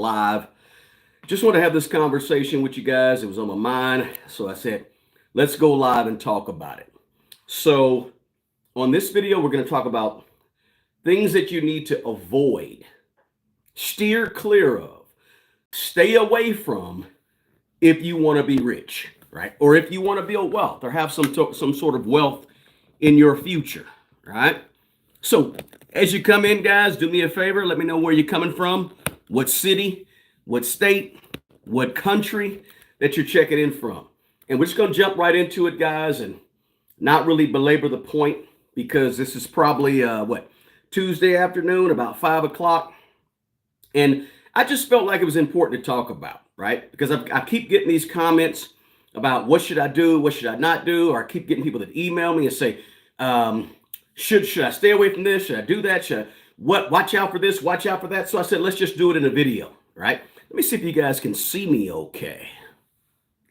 live. Just want to have this conversation with you guys. It was on my mind. So I said, let's go live and talk about it. So on this video, we're going to talk about things that you need to avoid, steer clear of, stay away from if you want to be rich, right? Or if you want to build wealth or have some sort of wealth in your future, right? So as you come in, guys, do me a favor. Let me know where you're coming from, what city, what state, what country that you're checking in from. And we're just going to jump right into it, guys, and not really belabor the point because this is probably, Tuesday afternoon, about 5 o'clock. And I just felt like it was important to talk about, right? Because I keep getting these comments about what should I do, what should I not do, or I keep getting people that email me and say, should I stay away from this? Should I do that? Should I watch out for this, watch out for that? So I said, let's just do it in a video, right? Let me see if you guys can see me okay.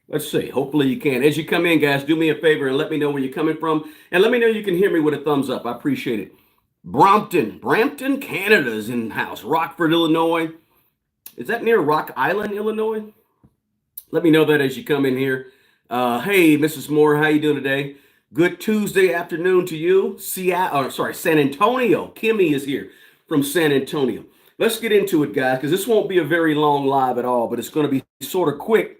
Let's see. Hopefully you can. As you come in, guys, do me a favor and let me know where you're coming from. And let me know you can hear me with a thumbs up. I appreciate it. Brampton, Canada's in the house. Rockford, Illinois. Is that near Rock Island, Illinois? Let me know that as you come in here. Hey, Mrs. Moore, how you doing today? Good Tuesday afternoon to you. San Antonio. Kimmy is here from San Antonio. Let's get into it, guys, because this won't be a very long live at all, but it's going to be sort of quick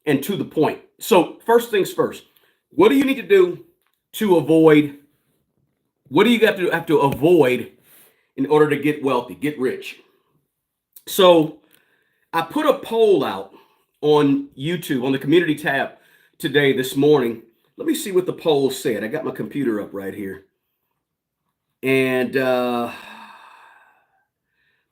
and to the point. So first things first, what do you need to do to avoid? What do you have to avoid in order to get wealthy, get rich? So I put a poll out on YouTube, on the community tab today, this morning. Let me see what the poll said. I got my computer up right here. And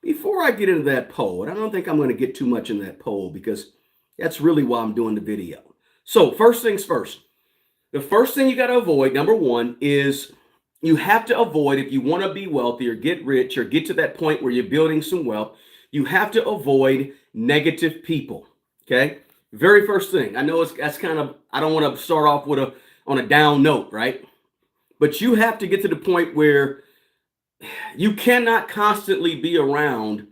before I get into that poll, and I don't think I'm going to get too much in that poll because that's really why I'm doing the video. So first things first, the first thing you got to avoid, number one, is you have to avoid, if you want to be wealthy or get rich or get to that point where you're building some wealth, you have to avoid negative people, okay? Very first thing. I know that's kind of, I don't want to start off with on a down note, right? But you have to get to the point where you cannot constantly be around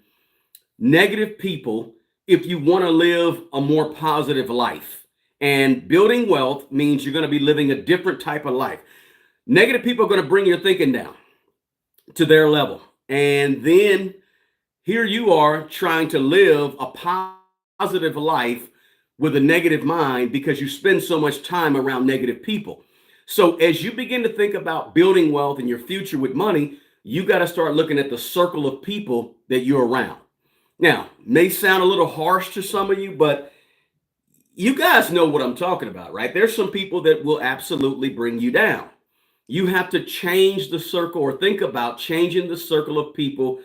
negative people if you want to live a more positive life. And building wealth means you're going to be living a different type of life. Negative people are going to bring your thinking down to their level. And then here you are trying to live a positive life with a negative mind because you spend so much time around negative people. So as you begin to think about building wealth in your future with money, you got to start looking at the circle of people that you're around. Now, may sound a little harsh to some of you, but you guys know what I'm talking about, right? There's some people that will absolutely bring you down. You have to change the circle or think about changing the circle of people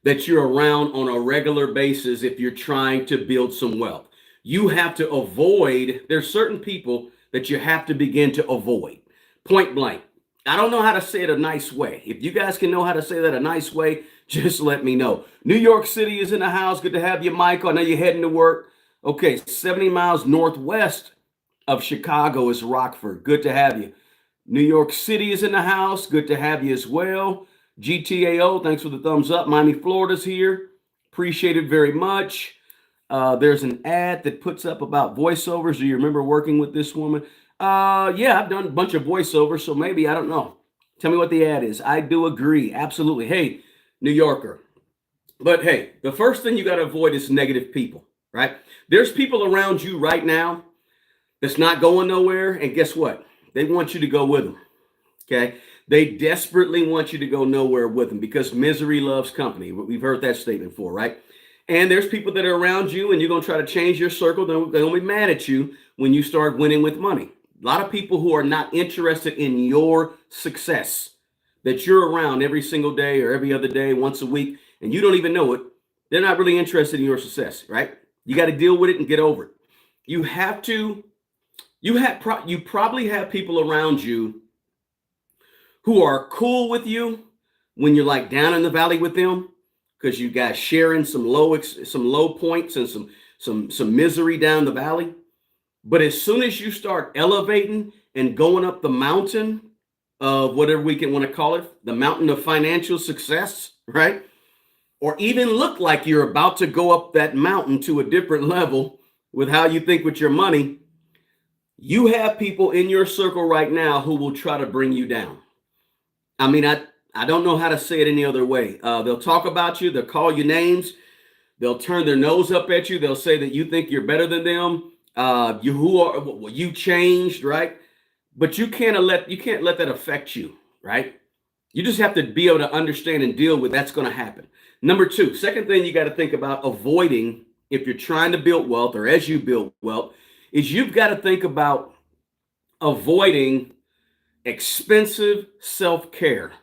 that you're around on a regular basis if you're trying to build some wealth. You have to avoid, there's certain people that you have to begin to avoid. Point blank. I don't know how to say it a nice way. If you guys can know how to say that a nice way, just let me know. New York City is in the house. Good to have you, Michael. I know you're heading to work. Okay, 70 miles northwest of Chicago is Rockford. Good to have you. New York City is in the house. Good to have you as well. GTAO, thanks for the thumbs up. Miami, Florida's here. Appreciate it very much. There's an ad that puts up about voiceovers. Do you remember working with this woman? Yeah, I've done a bunch of voiceovers, so maybe, I don't know. Tell me what the ad is. I do agree. Absolutely. Hey, New Yorker. But hey, the first thing you got to avoid is negative people, right? There's people around you right now that's not going nowhere. And guess what? They want you to go with them. Okay. They desperately want you to go nowhere with them because misery loves company. We've heard that statement before, right? And there's people that are around you and you're going to try to change your circle. They're going to be mad at you when you start winning with money. A lot of people who are not interested in your success that you're around every single day or every other day, once a week, and you don't even know it. They're not really interested in your success, right? You got to deal with it and get over it. You have to, you probably have people around you who are cool with you when you're like down in the valley with them, because you guys sharing some low points and some misery down the valley. But as soon as you start elevating and going up the mountain of whatever we can want to call it, the mountain of financial success, right? or even look like you're about to go up that mountain to a different level with how you think with your money, you have people in your circle right now who will try to bring you down. I mean, I don't know how to say it any other way. They'll talk about you, they'll call you names, they'll turn their nose up at you, they'll say that you think you're better than them. You changed, right? But you can't let that affect you, right? You just have to be able to understand and deal with that's going to happen. Number two, second thing you got to think about avoiding if you're trying to build wealth or as you build wealth is you've got to think about avoiding expensive self-care.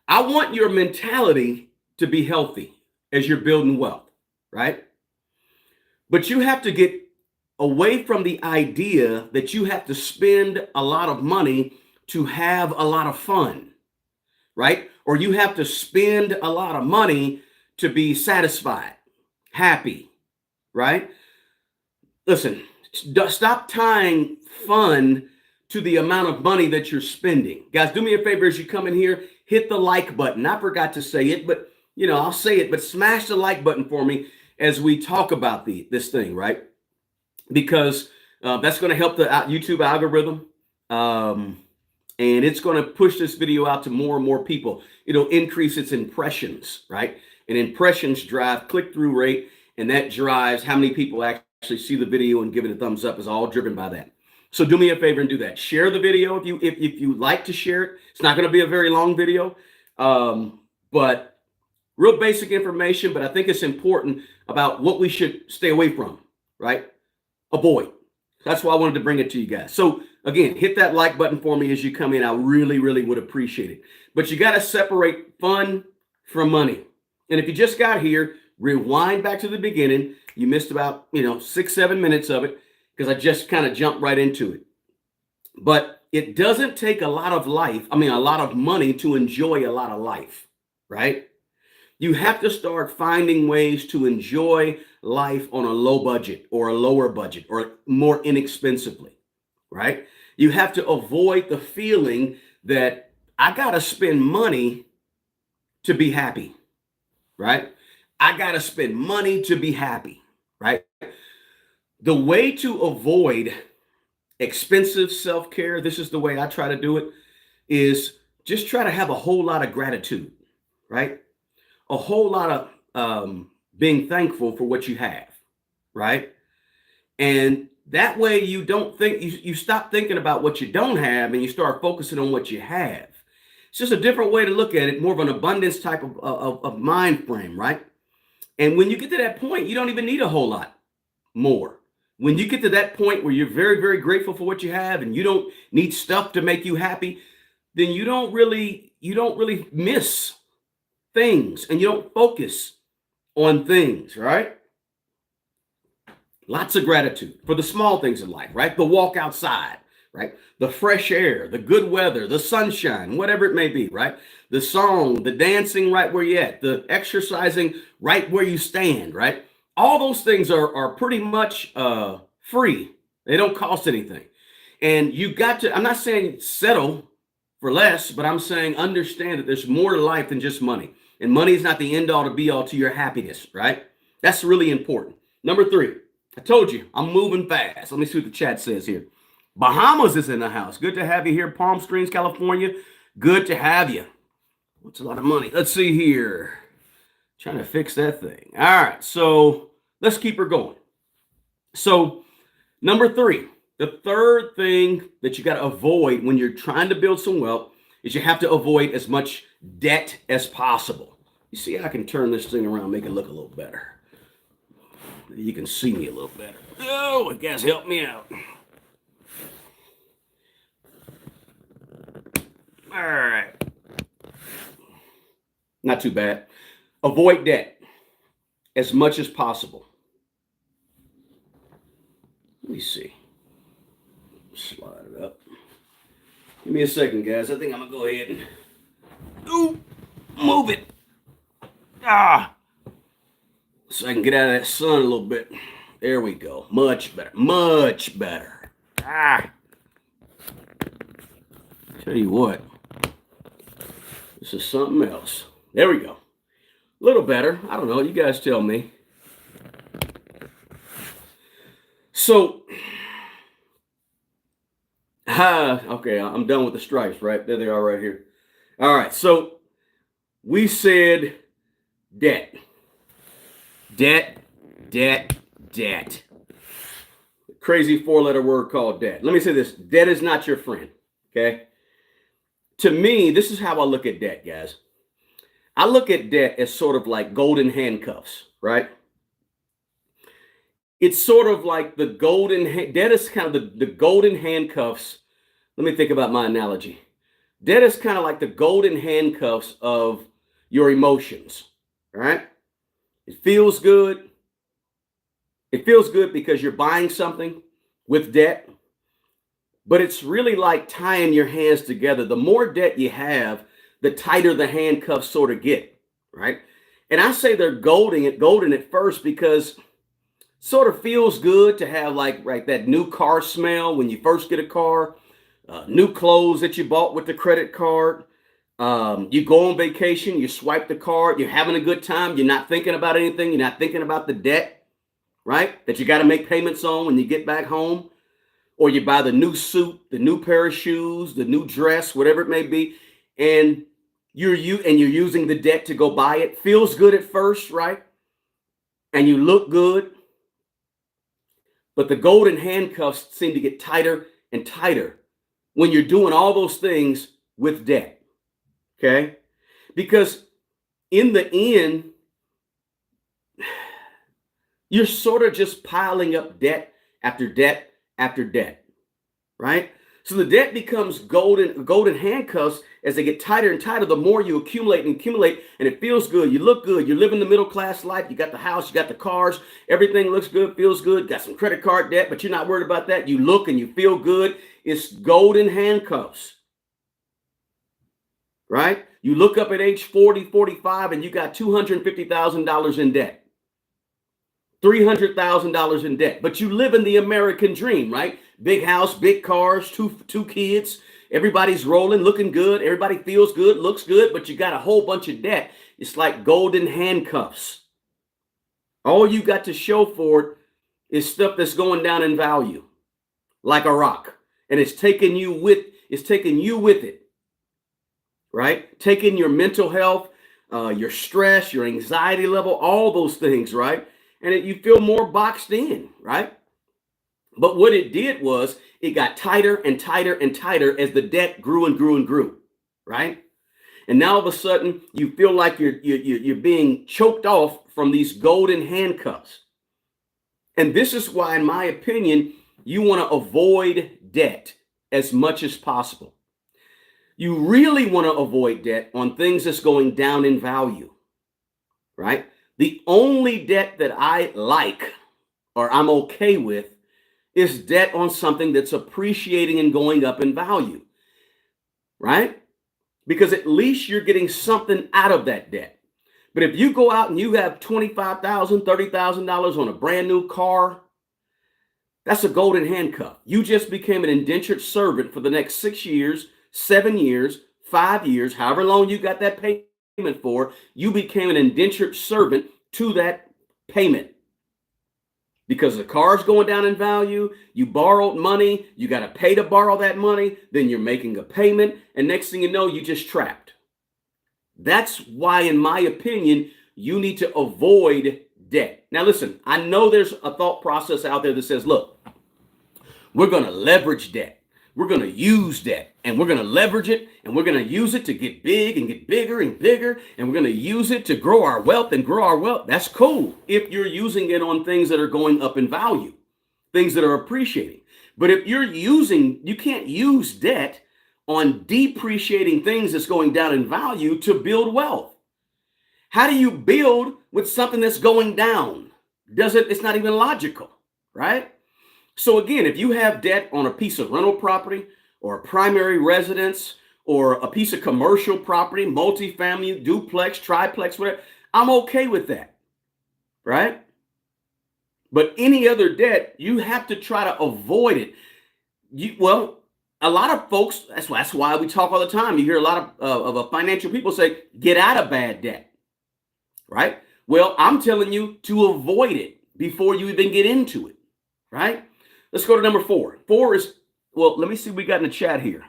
I want your mentality to be healthy as you're building wealth, right? But you have to get away from the idea that you have to spend a lot of money to have a lot of fun, right? Or you have to spend a lot of money to be satisfied, happy, right? Listen, stop tying fun to the amount of money that you're spending. Guys, do me a favor as you come in here, hit the like button. I forgot to say it, but I'll say it, but smash the like button for me as we talk about this thing, right? Because that's going to help the YouTube algorithm. And it's going to push this video out to more and more people. It'll increase its impressions, right? And impressions drive click-through rate, and that drives how many people actually see the video and give it a thumbs up is all driven by that. So do me a favor and do that. Share the video if you like to share it. It's not going to be a very long video, but real basic information. But I think it's important about what we should stay away from, right? Avoid. That's why I wanted to bring it to you guys. So again, hit that like button for me as you come in. I really, really would appreciate it. But you got to separate fun from money. And if you just got here, rewind back to the beginning. You missed about 6-7 minutes of it because I just kind of jumped right into it. But it doesn't take a lot of money to enjoy a lot of life, right? You have to start finding ways to enjoy life on a low budget or a lower budget or more inexpensively, right? You have to avoid the feeling that I got to spend money to be happy, right? I got to spend money to be happy, right? The way to avoid expensive self-care, this is the way I try to do it, is just try to have a whole lot of gratitude, right? A whole lot of being thankful for what you have, right? And that way you don't think, you stop thinking about what you don't have and you start focusing on what you have. It's just a different way to look at it, more of an abundance type of mind frame, right? And when you get to that point, you don't even need a whole lot more. When you get to that point where you're very, very grateful for what you have and you don't need stuff to make you happy, then you don't really miss things and you don't focus on things, right? Lots of gratitude for the small things in life, right? The walk outside, right? The fresh air, the good weather, the sunshine, whatever it may be, right? The song, the dancing right where you're at, the exercising right where you stand, right? All those things are pretty much free. They don't cost anything. And you got to, I'm not saying settle for less, but I'm saying understand that there's more to life than just money. And money is not the end all to be all to your happiness, right? That's really important. Number 3, I told you, I'm moving fast. Let me see what the chat says here. Bahamas is in the house. Good to have you here. Palm Springs, California. Good to have you. What's a lot of money? Let's see here. Trying to fix that thing. All right, so let's keep her going. So number 3, the third thing that you got to avoid when you're trying to build some wealth is you have to avoid as much debt as possible. You see, I can turn this thing around, make it look a little better. You can see me a little better. Oh, you guys help me out. All right. Not too bad. Avoid debt as much as possible. Let me see. Slide it up. Give me a second, guys. I think I'm going to go ahead and move it. So I can get out of that sun a little bit. There we go. Much better. Much better. Tell you what. This is something else. There we go. A little better. I don't know. You guys tell me. So, okay, I'm done with the stripes, right? There they are right here. All right. So we said debt, debt, debt, debt. Crazy four-letter word called debt. Let me say this. Debt is not your friend. Okay. To me, this is how I look at debt, guys. I look at debt as sort of like golden handcuffs, right? It's sort of like the debt is kind of the golden handcuffs. Let me think about my analogy. Debt is kind of like the golden handcuffs of your emotions, right? It feels good. It feels good because you're buying something with debt, but it's really like tying your hands together. The more debt you have, the tighter the handcuffs sort of get, right? And I say they're golden at first because sort of feels good to have like that new car smell when you first get a car, new clothes that you bought with the credit card. You go on vacation, you swipe the card, you're having a good time, you're not thinking about anything, you're not thinking about the debt, right? That you got to make payments on when you get back home, or you buy the new suit, the new pair of shoes, the new dress, whatever it may be, and you're using the debt to go buy it. Feels good at first, right? And you look good. But the golden handcuffs seem to get tighter and tighter when you're doing all those things with debt. Okay? Because in the end, you're sort of just piling up debt after debt after debt, right? So the debt becomes golden handcuffs as they get tighter and tighter. The more you accumulate and accumulate, and it feels good. You look good. You're living the middle class life. You got the house. You got the cars. Everything looks good, feels good. Got some credit card debt, but you're not worried about that. You look and you feel good. It's golden handcuffs, right? You look up at age 40, 45, and you got $250,000 in debt. $300,000 in debt, but you live in the American dream, right? Big house, big cars, two kids. Everybody's rolling, looking good. Everybody feels good, looks good, but you got a whole bunch of debt. It's like golden handcuffs. All you got to show for it is stuff that's going down in value, like a rock, and it's taking you with it, right? Taking your mental health, your stress, your anxiety level, all those things, right? And you feel more boxed in, right? But what it did was it got tighter and tighter and tighter as the debt grew and grew and grew, right? And now all of a sudden you feel like you're being choked off from these golden handcuffs. And this is why, in my opinion, you want to avoid debt as much as possible. You really want to avoid debt on things that's going down in value, right? The only debt that I like or I'm okay with is debt on something that's appreciating and going up in value, right? Because at least you're getting something out of that debt. But if you go out and you have $25,000, $30,000 on a brand new car, that's a golden handcuff. You just became an indentured servant for the next 6 years, 7 years, 5 years, however long you got that payment for. You became an indentured servant to that payment because the car's going down in value. You borrowed money, you got to pay to borrow that money, then you're making a payment, and next thing you know, you just trapped. That's why, in my opinion, you need to avoid debt. Now listen, I know there's a thought process out there that says, look, we're going to leverage debt. We're going to use debt, and we're going to leverage it, and we're going to use it to get big and get bigger and bigger, and we're going to use it to grow our wealth and grow our wealth. That's cool if you're using it on things that are going up in value, things that are appreciating. But if you can't use debt on depreciating things that's going down in value to build wealth. How do you build with something that's going down? It's not even logical, right? So again, if you have debt on a piece of rental property or a primary residence or a piece of commercial property, multifamily, duplex, triplex, whatever, I'm okay with that, right? But any other debt, you have to try to avoid it. A lot of folks, that's why we talk all the time. You hear a lot of financial people say, get out of bad debt, right? Well, I'm telling you to avoid it before you even get into it, right? Let's go to number 4. 4 is, well, let me see what we got in the chat here.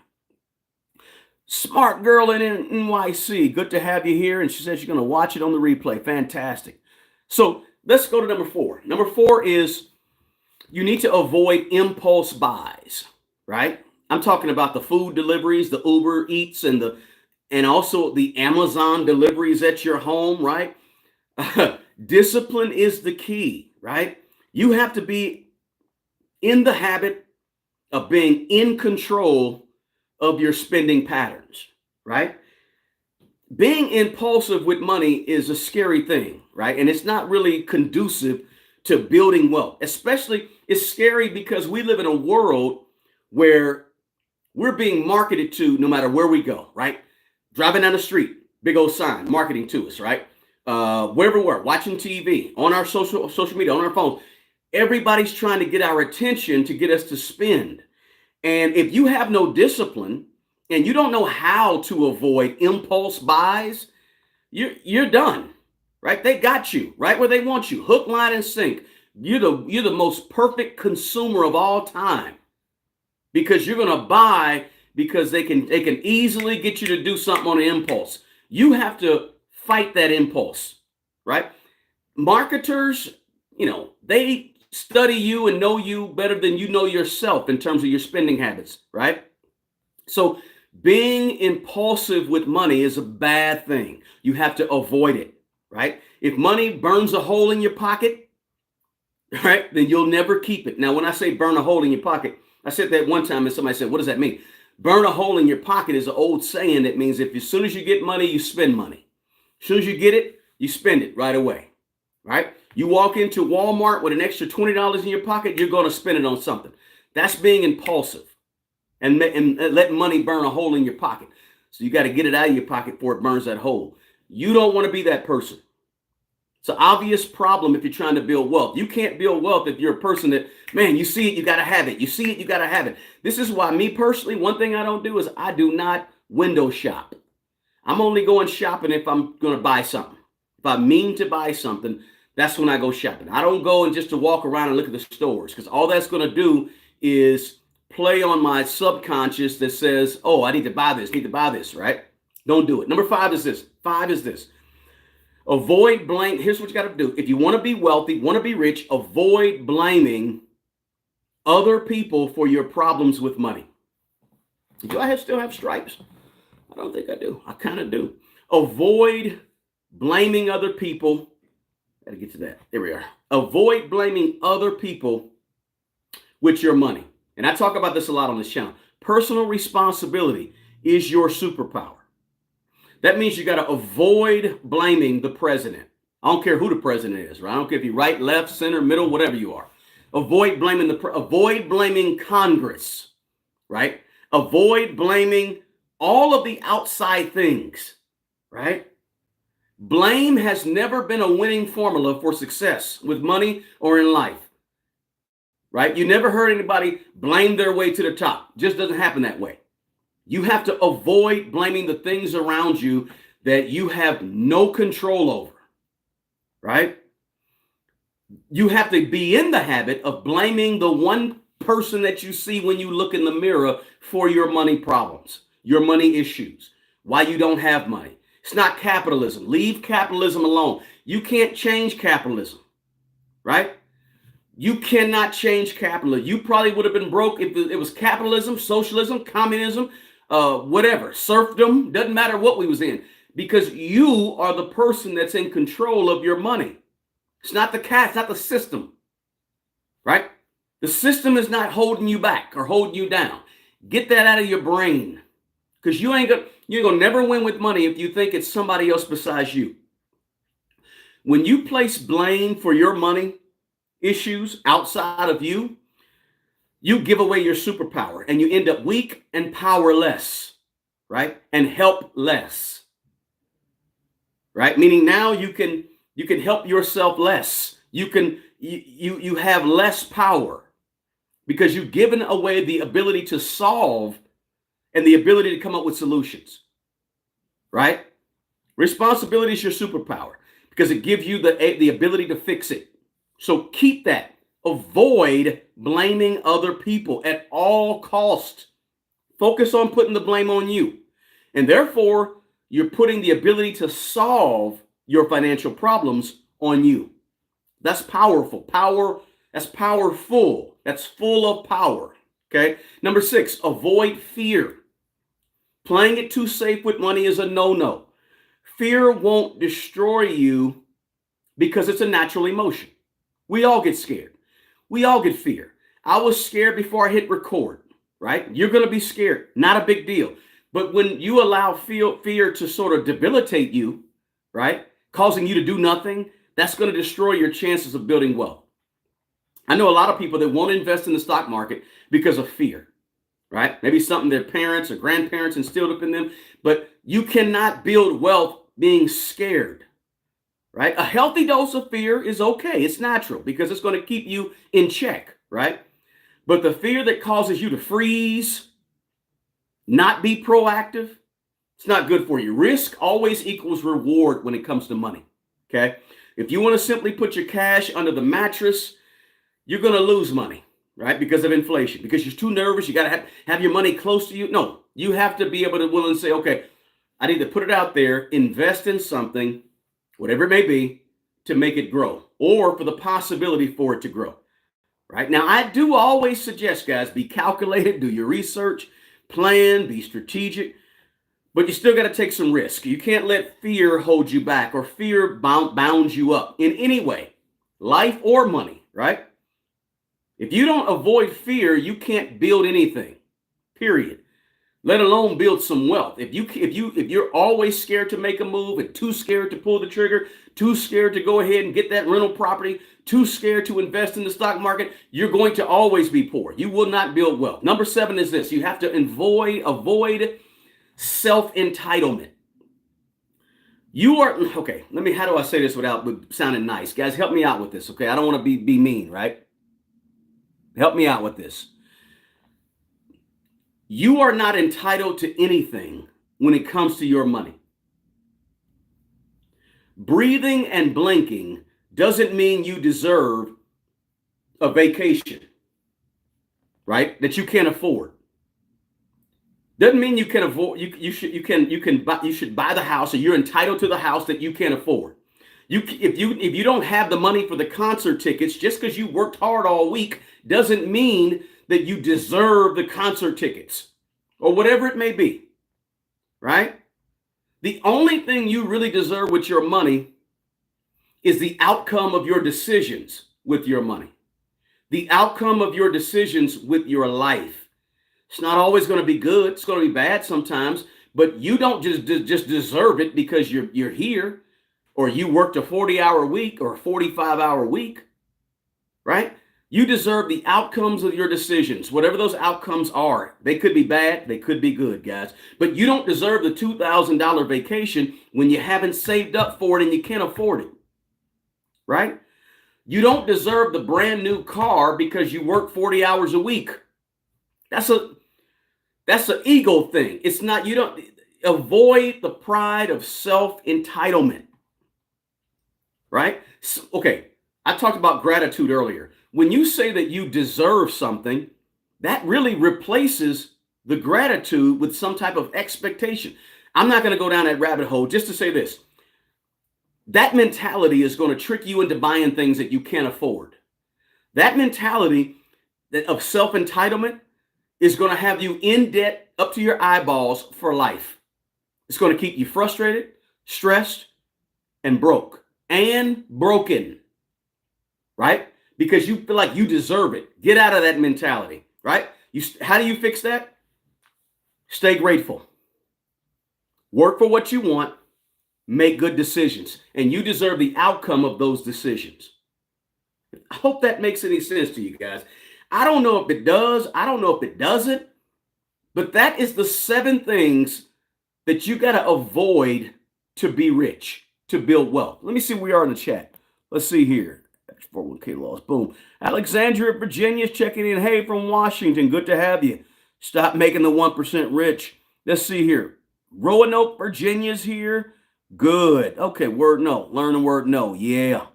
Smart girl in NYC. Good to have you here. And she says she's going to watch it on the replay. Fantastic. So let's go to number 4. Number 4 is you need to avoid impulse buys, right? I'm talking about the food deliveries, the Uber Eats, and also the Amazon deliveries at your home, right? Discipline is the key, right? You have to be in the habit of being in control of your spending patterns, right? Being impulsive with money is a scary thing, right? And it's not really conducive to building wealth. Especially, it's scary because we live in a world where we're being marketed to no matter where we go, right? Driving down the street, big old sign, marketing to us, right? Wherever we're watching TV, on our social media, on our phones, everybody's trying to get our attention to get us to spend. And if you have no discipline and you don't know how to avoid impulse buys, you're done, right? They got you right where they want you, hook, line, and sink. You're the most perfect consumer of all time because you're going to buy because they can easily get you to do something on an impulse. You have to fight that impulse, right? Marketers, they study you and know you better than you know yourself in terms of your spending habits, right? So being impulsive with money is a bad thing. You have to avoid it, right? If money burns a hole in your pocket, right, then you'll never keep it. Now, when I say burn a hole in your pocket, I said that one time and somebody said, what does that mean? Burn a hole in your pocket is an old saying that means if as soon as you get money, you spend money. As soon as you get it, you spend it right away, right? You walk into Walmart with an extra $20 in your pocket, you're going to spend it on something. That's being impulsive and letting money burn a hole in your pocket. So you got to get it out of your pocket before it burns that hole. You don't want to be that person. It's an obvious problem if you're trying to build wealth. You can't build wealth if you're a person that, man, you see it, you got to have it. You see it, you got to have it. This is why me personally, one thing I don't do is I do not window shop. I'm only going shopping if I'm going to buy something. If I mean to buy something, that's when I go shopping. I don't go and just to walk around and look at the stores because all that's going to do is play on my subconscious that says, oh, I need to buy this, right? Don't do it. Number 5 is this. 5 is this. Avoid blame. Here's what you got to do. If you want to be wealthy, want to be rich, avoid blaming other people for your problems with money. Do I still have stripes? I don't think I do. I kind of do. Avoid blaming other people. Got to get to that. There we are. Avoid blaming other people with your money. And I talk about this a lot on this channel. Personal responsibility is your superpower. That means you got to avoid blaming the president. I don't care who the president is, right? I don't care if you're right, left, center, middle, whatever you are. Avoid blaming Congress, right? Avoid blaming all of the outside things, right? Blame has never been a winning formula for success with money or in life, right? You never heard anybody blame their way to the top. It just doesn't happen that way. You have to avoid blaming the things around you that you have no control over, right? You have to be in the habit of blaming the one person that you see when you look in the mirror for your money problems, your money issues, why you don't have money. It's not capitalism. Leave capitalism alone. You can't change capitalism, right? You cannot change capitalism. You probably would have been broke if it was capitalism, socialism, communism, whatever, serfdom, doesn't matter what we was in, because you are the person that's in control of your money. It's not the cat, it's not the system, right? The system is not holding you back or holding you down. Get that out of your brain, because you're gonna never win with money if you think it's somebody else besides you. When you place blame for your money issues outside of you, you give away your superpower and you end up weak and powerless, right? And helpless, right? Meaning now you can help yourself less. You have less power because you've given away the ability to solve and the ability to come up with solutions, right? Responsibility is your superpower because it gives you the ability to fix it. So keep that. Avoid blaming other people at all costs. Focus on putting the blame on you. And therefore, you're putting the ability to solve your financial problems on you. That's powerful. That's powerful. That's full of power. Okay. Number 6, avoid fear. Playing it too safe with money is a no-no. Fear won't destroy you because it's a natural emotion. We all get scared. We all get fear. I was scared before I hit record, right? You're going to be scared. Not a big deal. But when you allow fear to sort of debilitate you, right, causing you to do nothing, that's going to destroy your chances of building wealth. I know a lot of people that won't invest in the stock market because of fear, right? Maybe something their parents or grandparents instilled up in them, but you cannot build wealth being scared, right? A healthy dose of fear is okay. It's natural because it's going to keep you in check, right? But the fear that causes you to freeze, not be proactive, it's not good for you. Risk always equals reward when it comes to money, okay? If you want to simply put your cash under the mattress, you're going to lose money, right? Because of inflation, because you're too nervous. You got to have your money close to you. No, you have to be able to will and say, okay, I need to put it out there, invest in something, whatever it may be, to make it grow or for the possibility for it to grow, right? Now, I do always suggest, guys, be calculated, do your research, plan, be strategic, but you still got to take some risk. You can't let fear hold you back or fear bound you up in any way, life or money, right? If you don't avoid fear, you can't build anything, period. Let alone build some wealth. If you're always scared to make a move and too scared to pull the trigger, too scared to go ahead and get that rental property, too scared to invest in the stock market, you're going to always be poor. You will not build wealth. Number 7 is this. You have to avoid self-entitlement. How do I say this without sounding nice? Guys, help me out with this, okay? I don't want to be mean, right? Help me out with this. You are not entitled to anything when it comes to your money. Breathing and blinking doesn't mean you deserve a vacation, right? That you can't afford. Doesn't mean you can afford. You should buy the house, or you're entitled to the house that you can't afford. If you don't have the money for the concert tickets, just because you worked hard all week doesn't mean that you deserve the concert tickets or whatever it may be, right? The only thing you really deserve with your money is the outcome of your decisions with your money, the outcome of your decisions with your life. It's not always going to be good. It's going to be bad sometimes, but you don't just deserve it because you're here or you worked a 40-hour week or a 45-hour week, right? You deserve the outcomes of your decisions, whatever those outcomes are. They could be bad, they could be good, guys. But you don't deserve the $2,000 vacation when you haven't saved up for it and you can't afford it, right? You don't deserve the brand new car because you work 40 hours a week. That's an ego thing. It's not, you don't avoid the pride of self-entitlement, right? Okay, I talked about gratitude earlier. When you say that you deserve something, that really replaces the gratitude with some type of expectation. I'm not going to go down that rabbit hole, just to say this. That mentality is going to trick you into buying things that you can't afford. That mentality of self-entitlement is going to have you in debt up to your eyeballs for life. It's going to keep you frustrated, stressed, and broken, right? Because you feel like you deserve it. Get out of that mentality, right? How do you fix that? Stay grateful. Work for what you want. Make good decisions. And you deserve the outcome of those decisions. I hope that makes any sense to you guys. I don't know if it does. I don't know if it doesn't. But that is the 7 things that you got to avoid to be rich, to build wealth. Let me see where we are in the chat. Let's see here. 401k laws. Boom. Alexandria, Virginia is checking in. Hey, from Washington. Good to have you. Stop making the 1% rich. Let's see here. Roanoke, Virginia's here. Good. Okay, word no. Learn the word no. Yeah.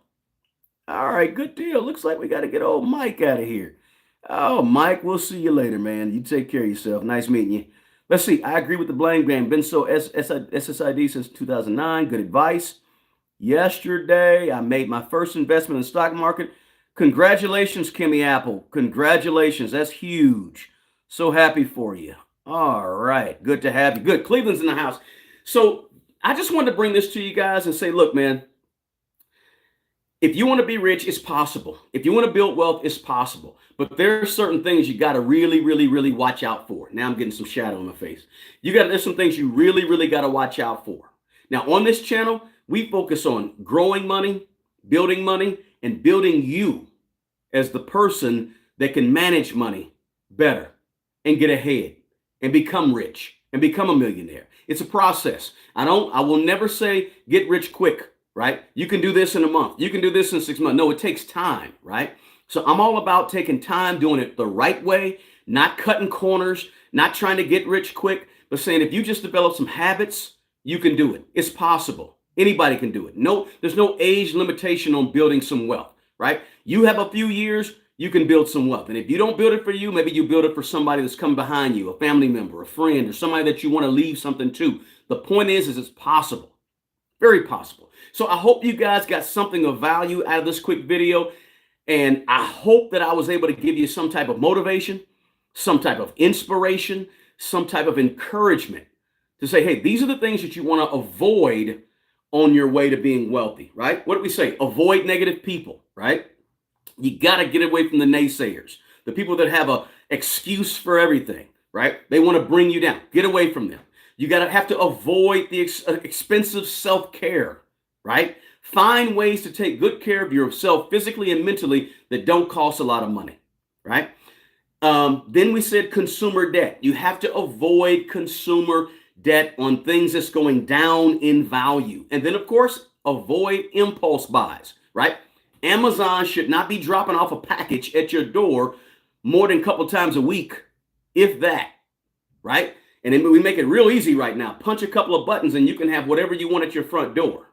All right, good deal. Looks like we got to get old Mike out of here. Oh, Mike, we'll see you later, man. You take care of yourself. Nice meeting you. Let's see. I agree with the blame game. Been so SSID since 2009. Good advice. Yesterday, I made my first investment in the stock market. Congratulations, Kimmy Apple. Congratulations. That's huge. So happy for you. All right. Good to have you. Good. Cleveland's in the house. So I just wanted to bring this to you guys and say, look, man, if you want to be rich, it's possible. If you want to build wealth, it's possible. But there are certain things you got to really, really, really watch out for. Now I'm getting some shadow on my face. There's some things you really, really got to watch out for. Now on this channel, we focus on growing money, and building you as the person that can manage money better and get ahead and become rich and become a millionaire. It's a process. I will never say get rich quick, right? You can do this in a month. You can do this in 6 months. No, it takes time, right? So I'm all about taking time, doing it the right way, not cutting corners, not trying to get rich quick, but saying if you just develop some habits, you can do it. It's possible. Anybody can do it. No, there's no age limitation on building some wealth, right? You have a few years, you can build some wealth. And if you don't build it for you, maybe you build it for somebody that's coming behind you, a family member, a friend, or somebody that you want to leave something to. The point is it's possible. Very possible. So I hope you guys got something of value out of this quick video. And I hope that I was able to give you some type of motivation, some type of inspiration, some type of encouragement to say, hey, these are the things that you want to avoid on your way to being wealthy, right? What do we say? Avoid negative people, right? You got to get away from the naysayers, the people that have a excuse for everything, right? They want to bring you down. Get away from them. You got to have to avoid the expensive self-care, right? Find ways to take good care of yourself physically and mentally that don't cost a lot of money, right? Then we said consumer debt. You have to avoid consumer debt on things that's going down in value. And then, of course, avoid impulse buys, right? Amazon should not be dropping off a package at your door more than a couple times a week, if that, right? And then we make it real easy right now. Punch a couple of buttons and you can have whatever you want at your front door,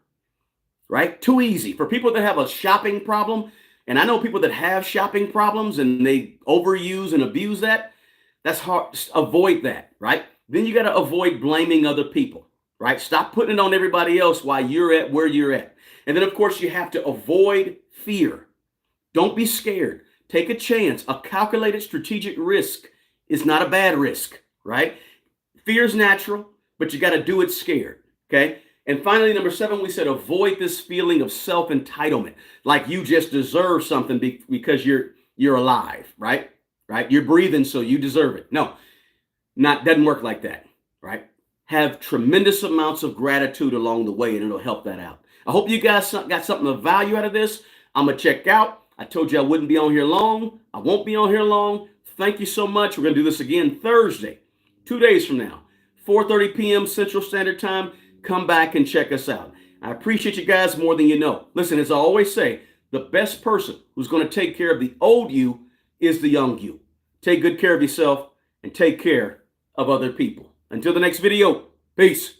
right? Too easy. For people that have a shopping problem, and I know people that have shopping problems and they overuse and abuse that, that's hard. Just avoid that, right? Then you got to avoid blaming other people, right? Stop putting it on everybody else while you're at where you're at. And then, of course, you have to avoid fear. Don't be scared. Take a chance. A calculated strategic risk is not a bad risk, right? Fear is natural, but you got to do it scared, okay? And finally, number 7, we said avoid this feeling of self-entitlement, like you just deserve something because you're alive, right? Right? You're breathing, so you deserve it. No, doesn't work like that, right? Have tremendous amounts of gratitude along the way, and it'll help that out. I hope you guys got something of value out of this. I'm going to check out. I told you I wouldn't be on here long. I won't be on here long. Thank you so much. We're going to do this again Thursday, 2 days from now, 4:30 p.m. Central Standard Time. Come back and check us out. I appreciate you guys more than you know. Listen, as I always say, the best person who's going to take care of the old you is the young you. Take good care of yourself and take care of other people. Until the next video, peace.